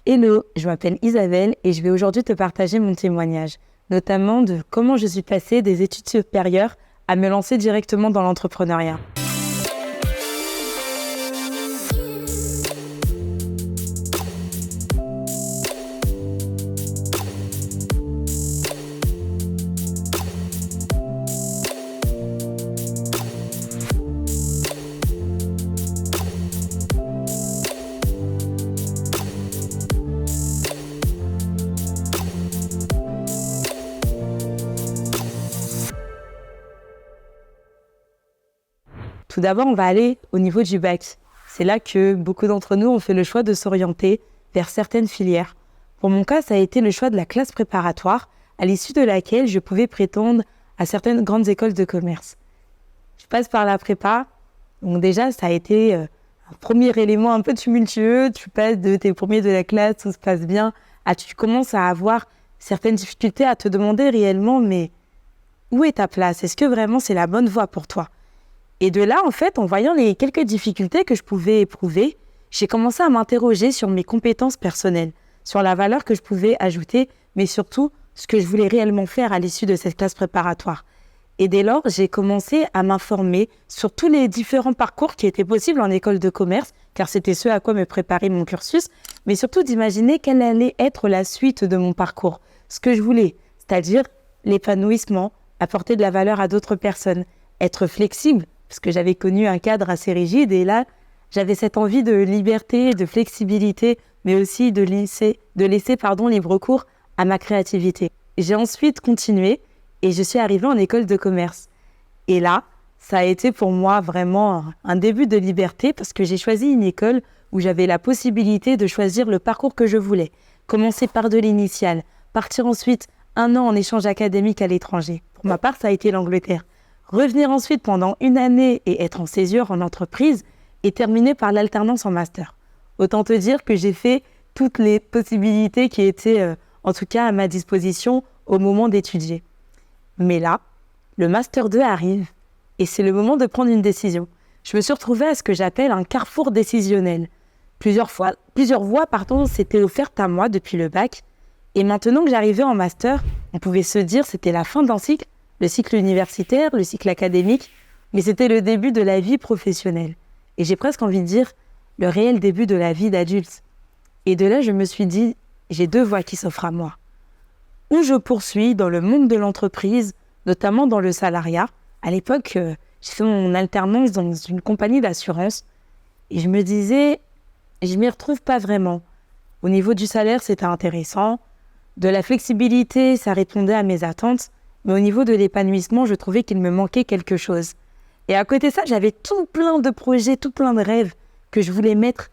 Hello, je m'appelle Isabelle et je vais aujourd'hui te partager mon témoignage, notamment de comment je suis passée des études supérieures à me lancer directement dans l'entrepreneuriat. Tout d'abord, on va aller au niveau du bac. C'est là que beaucoup d'entre nous ont fait le choix de s'orienter vers certaines filières. Pour mon cas, ça a été le choix de la classe préparatoire, à l'issue de laquelle je pouvais prétendre à certaines grandes écoles de commerce. Je passe par la prépa, donc déjà, ça a été un premier élément un peu tumultueux. Tu passes de tes premiers de la classe, tout se passe bien, à tu commences à avoir certaines difficultés à te demander réellement, mais où est ta place? Est-ce que vraiment c'est la bonne voie pour toi? Et de là, en fait, en voyant les quelques difficultés que je pouvais éprouver, j'ai commencé à m'interroger sur mes compétences personnelles, sur la valeur que je pouvais ajouter, mais surtout ce que je voulais réellement faire à l'issue de cette classe préparatoire. Et dès lors, j'ai commencé à m'informer sur tous les différents parcours qui étaient possibles en école de commerce, car c'était ce à quoi me préparait mon cursus, mais surtout d'imaginer quelle allait être la suite de mon parcours, ce que je voulais, c'est-à-dire l'épanouissement, apporter de la valeur à d'autres personnes, être flexible, parce que j'avais connu un cadre assez rigide et là, j'avais cette envie de liberté, de flexibilité, mais aussi de laisser libre cours à ma créativité. J'ai ensuite continué et je suis arrivée en école de commerce. Et là, ça a été pour moi vraiment un début de liberté parce que j'ai choisi une école où j'avais la possibilité de choisir le parcours que je voulais. Commencer par de l'initial, partir ensuite 1 an en échange académique à l'étranger. Pour ma part, ça a été l'Angleterre. Revenir ensuite pendant 1 année et être en césure en entreprise et terminer par l'alternance en master. Autant te dire que j'ai fait toutes les possibilités qui étaient en tout cas à ma disposition au moment d'étudier. Mais là, le master 2 arrive et c'est le moment de prendre une décision. Je me suis retrouvée à ce que j'appelle un carrefour décisionnel. Plusieurs voies s'étaient offertes à moi depuis le bac et maintenant que j'arrivais en master, on pouvait se dire que c'était la fin d'un cycle, le cycle universitaire, le cycle académique, mais c'était le début de la vie professionnelle. Et j'ai presque envie de dire le réel début de la vie d'adulte. Et de là, je me suis dit, j'ai 2 voies qui s'offrent à moi. Ou je poursuis dans le monde de l'entreprise, notamment dans le salariat. À l'époque, j'ai fait mon alternance dans une compagnie d'assurance et je me disais, je m'y retrouve pas vraiment. Au niveau du salaire, c'était intéressant. De la flexibilité, ça répondait à mes attentes. Mais au niveau de l'épanouissement, je trouvais qu'il me manquait quelque chose. Et à côté de ça, j'avais tout plein de projets, tout plein de rêves que je voulais mettre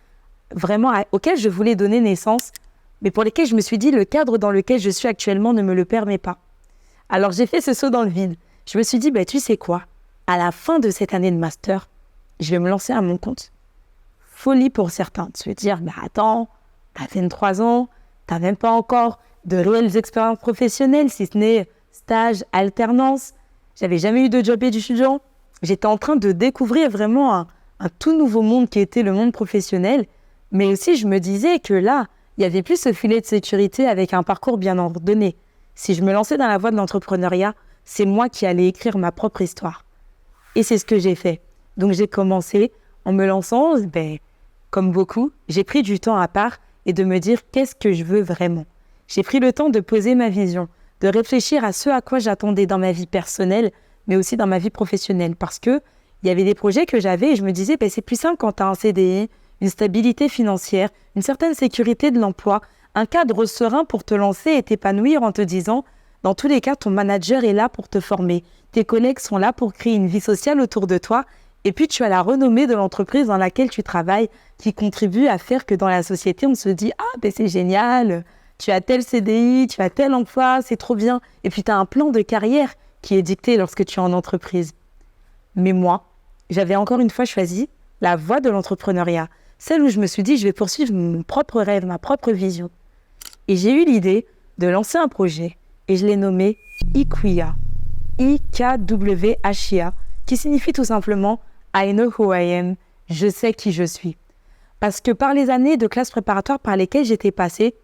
auxquels je voulais donner naissance, mais pour lesquels je me suis dit, le cadre dans lequel je suis actuellement ne me le permet pas. Alors j'ai fait ce saut dans le vide. Je me suis dit, tu sais quoi, à la fin de cette année de master, je vais me lancer à mon compte. Folie pour certains de se dire, attends, t'as 23 ans, t'as même pas encore de réelles expériences professionnelles, si ce n'est stage, alternance. J'avais jamais eu de job étudiant. J'étais en train de découvrir vraiment un tout nouveau monde qui était le monde professionnel. Mais aussi, je me disais que là, il n'y avait plus ce filet de sécurité avec un parcours bien ordonné. Si je me lançais dans la voie de l'entrepreneuriat, c'est moi qui allais écrire ma propre histoire. Et c'est ce que j'ai fait. Donc j'ai commencé en me lançant, comme beaucoup, j'ai pris du temps à part et de me dire qu'est-ce que je veux vraiment. J'ai pris le temps de poser ma vision, de réfléchir à ce à quoi j'attendais dans ma vie personnelle, mais aussi dans ma vie professionnelle. Parce que il y avait des projets que j'avais et je me disais, c'est plus simple quand tu as un CDI, une stabilité financière, une certaine sécurité de l'emploi, un cadre serein pour te lancer et t'épanouir en te disant, dans tous les cas, ton manager est là pour te former. Tes collègues sont là pour créer une vie sociale autour de toi. Et puis, tu as la renommée de l'entreprise dans laquelle tu travailles qui contribue à faire que dans la société, on se dit, c'est génial, tu as tel CDI, tu as tel emploi, c'est trop bien. Et puis, tu as un plan de carrière qui est dicté lorsque tu es en entreprise. Mais moi, j'avais encore une fois choisi la voie de l'entrepreneuriat, celle où je me suis dit, je vais poursuivre mon propre rêve, ma propre vision. Et j'ai eu l'idée de lancer un projet et je l'ai nommé IKWHIA, I-K-W-H-I-A, qui signifie tout simplement I know who I am, je sais qui je suis. Parce que par les années de classe préparatoire par lesquelles j'étais passée,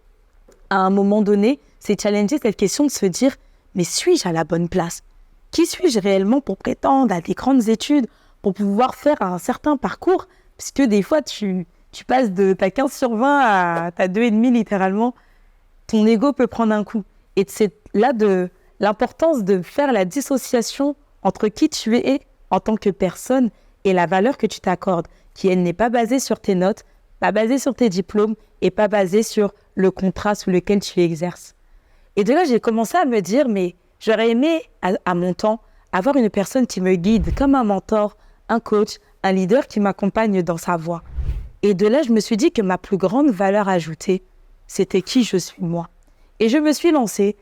à un moment donné, c'est challenger cette question de se dire « Mais suis-je à la bonne place ? Qui suis-je réellement pour prétendre à des grandes études, pour pouvoir faire un certain parcours ?» Puisque des fois, tu passes de ta 15 sur 20 à ta 2,5 littéralement. Ton ego peut prendre un coup. Et c'est là de l'importance de faire la dissociation entre qui tu es en tant que personne et la valeur que tu t'accordes, qui elle n'est pas basée sur tes notes, pas basée sur tes diplômes et pas basée sur le contrat sous lequel tu exerces. Et de là, j'ai commencé à me dire, mais j'aurais aimé, à mon temps, avoir une personne qui me guide comme un mentor, un coach, un leader qui m'accompagne dans sa voie. Et de là, je me suis dit que ma plus grande valeur ajoutée, c'était qui je suis moi. Et je me suis lancée.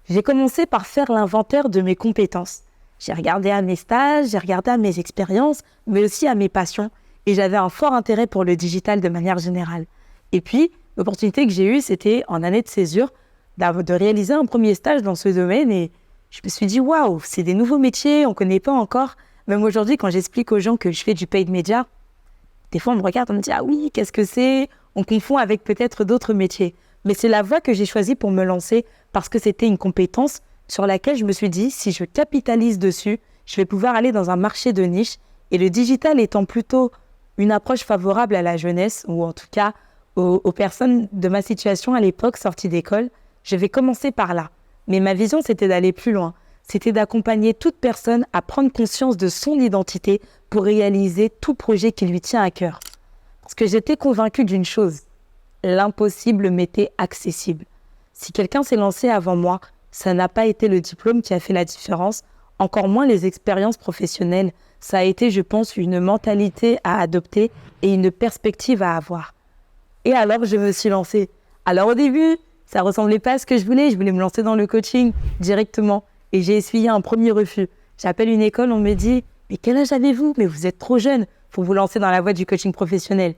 J'ai commencé par faire l'inventaire de mes compétences. J'ai regardé à mes stages, j'ai regardé à mes expériences, mais aussi à mes passions. Et j'avais un fort intérêt pour le digital de manière générale. Et puis, l'opportunité que j'ai eue, c'était en année de césure, de réaliser un premier stage dans ce domaine. Et je me suis dit, waouh, c'est des nouveaux métiers, on ne connaît pas encore. Même aujourd'hui, quand j'explique aux gens que je fais du paid media, des fois, on me regarde, on me dit « Ah oui, qu'est-ce que c'est ?» On confond avec peut-être d'autres métiers. Mais c'est la voie que j'ai choisie pour me lancer parce que c'était une compétence sur laquelle je me suis dit « Si je capitalise dessus, je vais pouvoir aller dans un marché de niche. » Et le digital étant plutôt une approche favorable à la jeunesse, ou en tout cas aux personnes de ma situation à l'époque, sorties d'école, je vais commencer par là. Mais ma vision, c'était d'aller plus loin. C'était d'accompagner toute personne à prendre conscience de son identité pour réaliser tout projet qui lui tient à cœur. Parce que j'étais convaincue d'une chose, l'impossible m'était accessible. Si quelqu'un s'est lancé avant moi, ça n'a pas été le diplôme qui a fait la différence, encore moins les expériences professionnelles. Ça a été, je pense, une mentalité à adopter et une perspective à avoir. Et alors, je me suis lancée. Alors au début, ça ressemblait pas à ce que je voulais me lancer dans le coaching directement. Et j'ai essuyé un premier refus. J'appelle une école, on me dit « Mais quel âge avez-vous ? Mais vous êtes trop jeune, faut vous lancer dans la voie du coaching professionnel. »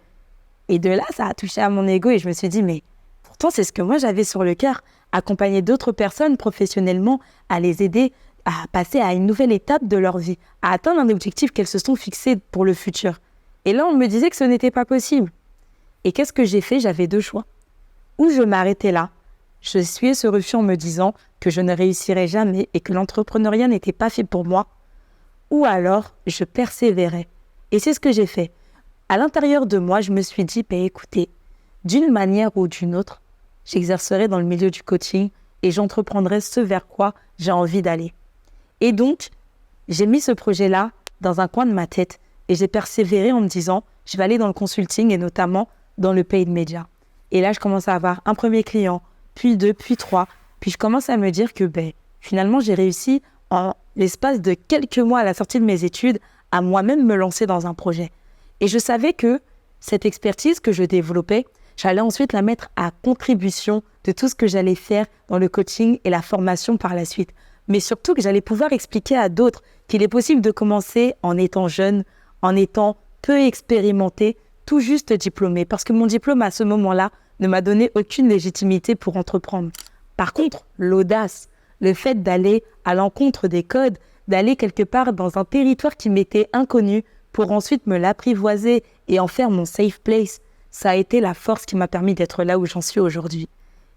Et de là, ça a touché à mon ego et je me suis dit « Mais pourtant, c'est ce que moi j'avais sur le cœur, accompagner d'autres personnes professionnellement, à les aider à passer à une nouvelle étape de leur vie, à atteindre un objectif qu'elles se sont fixés pour le futur. » Et là, on me disait que ce n'était pas possible. Et qu'est-ce que j'ai fait ? J'avais deux choix. Ou je m'arrêtais là, je essuyais ce refus en me disant que je ne réussirais jamais et que l'entrepreneuriat n'était pas fait pour moi. Ou alors, je persévérais. Et c'est ce que j'ai fait. À l'intérieur de moi, je me suis dit, écoutez, d'une manière ou d'une autre, j'exercerai dans le milieu du coaching et j'entreprendrai ce vers quoi j'ai envie d'aller. Et donc, j'ai mis ce projet-là dans un coin de ma tête et j'ai persévéré en me disant, je vais aller dans le consulting et notamment dans le paid media. Et là, je commence à avoir un premier client, puis 2, puis 3. Puis je commence à me dire que finalement, j'ai réussi en l'espace de quelques mois à la sortie de mes études à moi-même me lancer dans un projet. Et je savais que cette expertise que je développais, j'allais ensuite la mettre à contribution de tout ce que j'allais faire dans le coaching et la formation par la suite. Mais surtout que j'allais pouvoir expliquer à d'autres qu'il est possible de commencer en étant jeune, en étant peu expérimenté, tout juste diplômé. Parce que mon diplôme à ce moment-là ne m'a donné aucune légitimité pour entreprendre. Par contre, l'audace, le fait d'aller à l'encontre des codes, d'aller quelque part dans un territoire qui m'était inconnu pour ensuite me l'apprivoiser et en faire mon safe place, ça a été la force qui m'a permis d'être là où j'en suis aujourd'hui.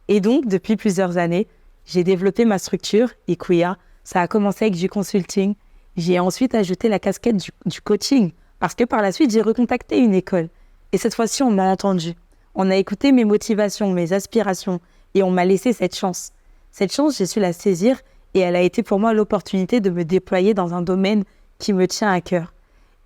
Et donc, depuis plusieurs années, j'ai développé ma structure, Ikuya. Ça a commencé avec du consulting. J'ai ensuite ajouté la casquette du coaching parce que par la suite, j'ai recontacté une école. Et cette fois-ci, on m'a entendu. On a écouté mes motivations, mes aspirations et on m'a laissé cette chance. Cette chance, j'ai su la saisir et elle a été pour moi l'opportunité de me déployer dans un domaine qui me tient à cœur.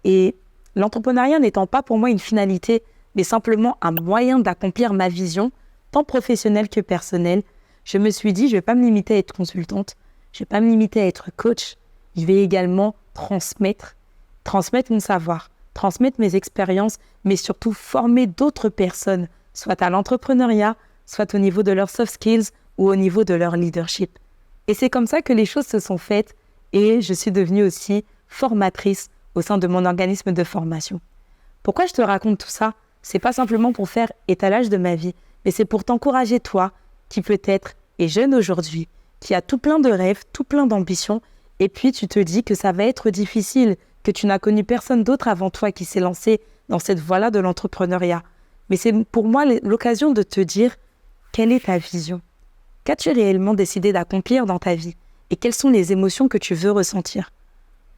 Et l'entrepreneuriat n'étant pas pour moi une finalité, mais simplement un moyen d'accomplir ma vision, tant professionnelle que personnelle, je me suis dit, je ne vais pas me limiter à être consultante, je ne vais pas me limiter à être coach, je vais également transmettre mon savoir, transmettre mes expériences, mais surtout former d'autres personnes, soit à l'entrepreneuriat, soit au niveau de leurs soft skills ou au niveau de leur leadership. Et c'est comme ça que les choses se sont faites et je suis devenue aussi formatrice au sein de mon organisme de formation. Pourquoi je te raconte tout ça ? C'est pas simplement pour faire étalage de ma vie, mais c'est pour t'encourager toi, qui peut-être est jeune aujourd'hui, qui a tout plein de rêves, tout plein d'ambitions, et puis tu te dis que ça va être difficile, que tu n'as connu personne d'autre avant toi qui s'est lancé dans cette voie-là de l'entrepreneuriat. Mais c'est pour moi l'occasion de te dire quelle est ta vision. Qu'as-tu réellement décidé d'accomplir dans ta vie et quelles sont les émotions que tu veux ressentir?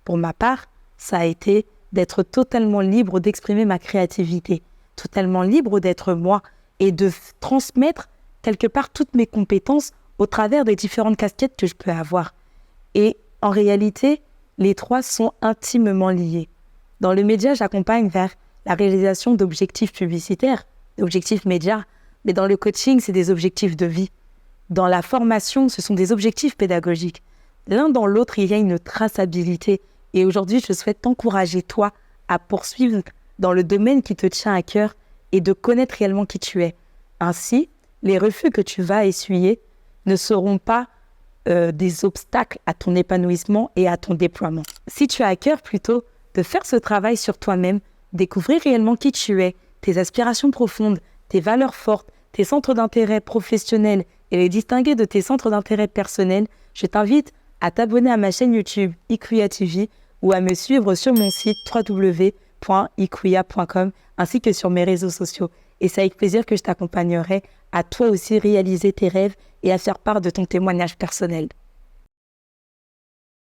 Pour ma part, ça a été d'être totalement libre d'exprimer ma créativité, totalement libre d'être moi et de transmettre quelque part toutes mes compétences au travers des différentes casquettes que je peux avoir. Et en réalité, les trois sont intimement liés. Dans le média, j'accompagne vers la réalisation d'objectifs publicitaires, d'objectifs médias, mais dans le coaching, c'est des objectifs de vie. Dans la formation, ce sont des objectifs pédagogiques. L'un dans l'autre, il y a une traçabilité. Et aujourd'hui, je souhaite t'encourager, toi, à poursuivre dans le domaine qui te tient à cœur et de connaître réellement qui tu es. Ainsi, les refus que tu vas essuyer ne seront pas des obstacles à ton épanouissement et à ton déploiement. Si tu as à cœur plutôt de faire ce travail sur toi-même, découvrir réellement qui tu es, tes aspirations profondes, tes valeurs fortes, tes centres d'intérêt professionnels et les distinguer de tes centres d'intérêt personnels, je t'invite à t'abonner à ma chaîne YouTube Ikuya TV ou à me suivre sur mon site www.ikuya.com ainsi que sur mes réseaux sociaux. Et c'est avec plaisir que je t'accompagnerai à toi aussi réaliser tes rêves et à faire part de ton témoignage personnel.